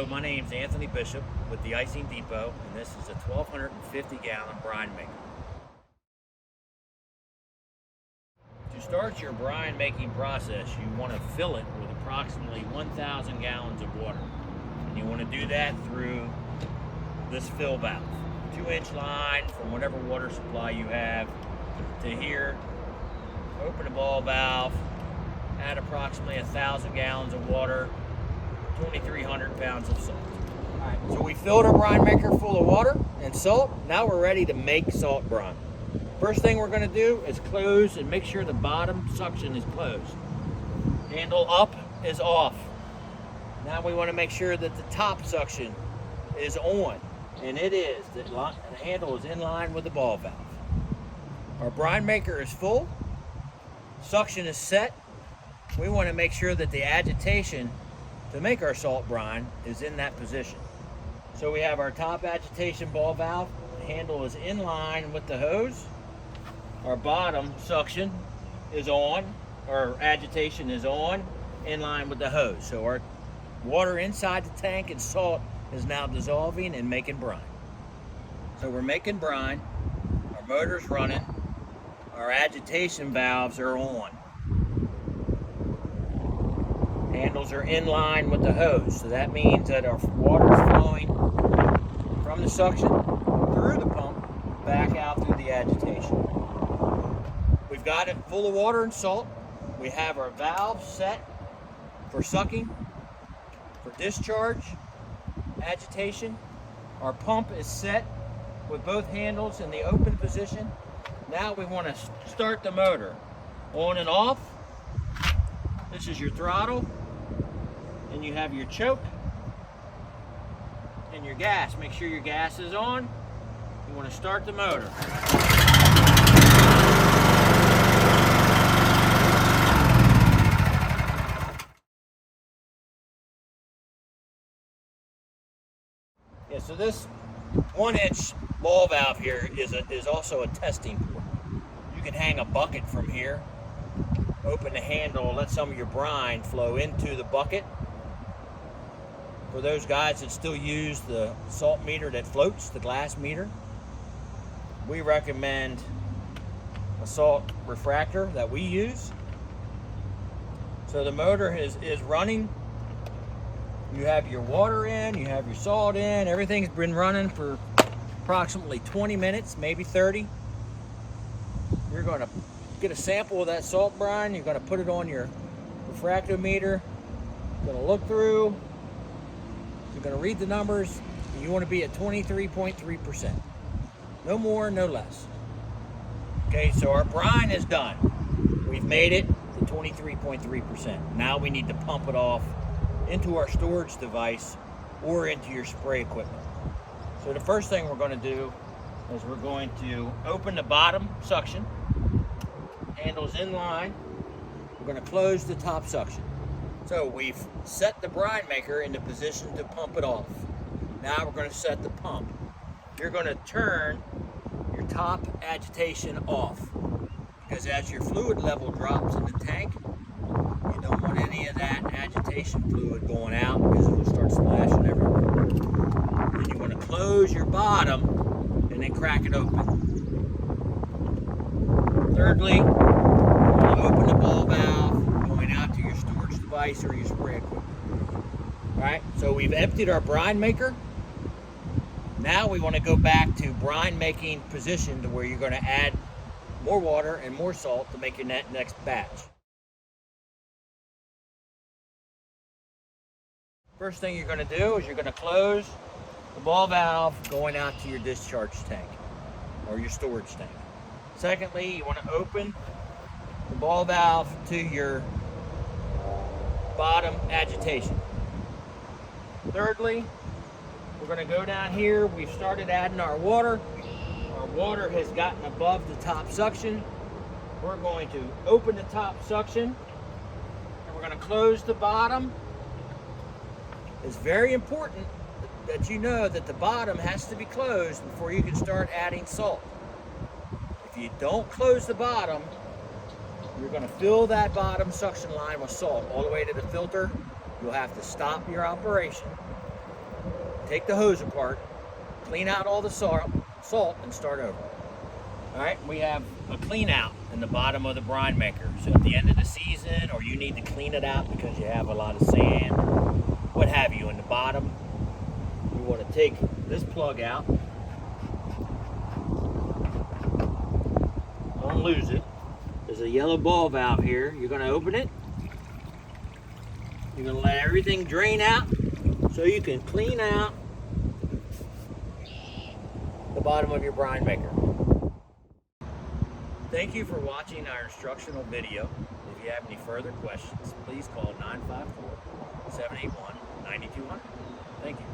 Hello, my name's Anthony Bishop with Deicing Depot, and this is a 1,250-gallon brine maker. To start your brine making process, you want to fill it with approximately 1,000 gallons of water. And you want to do that through this fill valve. 2-inch line from whatever water supply you have to here. Open the ball valve, add approximately 1,000 gallons of water, 2,300 pounds of salt. All right, so we filled our brine maker full of water and salt. Now we're ready to make salt brine. First thing we're going to do is close and make sure the bottom suction is closed. Handle up is off. Now we want to make sure that the top suction is on, and it is. The handle is in line with the ball valve. Our brine maker is full. Suction is set. We want to make sure that the agitation to make our salt brine is in that position. So we have our top agitation ball valve. The handle is in line with the hose. Our bottom suction is on, or agitation is on, in line with the hose. So our water inside the tank and salt is now dissolving and making brine. So we're making brine, our motor's running, our agitation valves are on. Handles are in line with the hose, so that means that our water is flowing from the suction through the pump back out through the agitation. We've got it full of water and salt. We have our valve set for sucking, for discharge, agitation. Our pump is set with both handles in the open position. Now we want to start the motor on and off. This is your throttle, and you have your choke and your gas. Make sure your gas is on. You want to start the motor. Yeah, so this 1-inch ball valve here is also a testing port. You can hang a bucket from here, open the handle, let some of your brine flow into the bucket. For those guys that still use the salt meter that floats, the glass meter, we recommend a salt refractor that we use. So the motor is running. You have your water in, you have your salt in, everything's been running for approximately 20 minutes, maybe 30. You're going to get a sample of that salt brine, you're going to put it on your refractometer, you're going to look through, you're going to read the numbers, and you want to be at 23.3%. No more, no less. Okay, so our brine is done. We've made it to 23.3%. Now we need to pump it off into our storage device or into your spray equipment. So the first thing we're going to do is we're going to open the bottom suction. Handles in line. We're going to close the top suction. So we've set the brine maker into position to pump it off. Now we're going to set the pump. You're going to turn your top agitation off, because as your fluid level drops in the tank, you don't want any of that agitation fluid going out, because it will start splashing everywhere. Then you want to close your bottom and then crack it open. Thirdly, you want to open the ball valve going out to your storage device or your spray equipment. Alright, so we've emptied our brine maker. Now we want to go back to brine making position, to where you're going to add more water and more salt to make your next batch. First thing you're going to do is you're going to close the ball valve going out to your discharge tank or your storage tank. Secondly, you want to open the ball valve to your bottom agitation. Thirdly, we're going to go down here. We've started adding our water. Our water has gotten above the top suction. We're going to open the top suction, and we're going to close the bottom. It's very important that you know that the bottom has to be closed before you can start adding salt. If you don't close the bottom, you're going to fill that bottom suction line with salt all the way to the filter. You'll have to stop your operation take the hose apart, clean out all the salt, and start over. All right, we have a clean out in the bottom of the brine maker. So at the end of the season, or you need to clean it out because you have a lot of sand, or what have you in the bottom, you want to take this plug out. Don't lose it. There's a yellow ball valve here. You're going to open it. You're going to let everything drain out so you can clean out the bottom of your brine maker. Thank you for watching our instructional video. If you have any further questions, please call 954-781-9200. Thank you.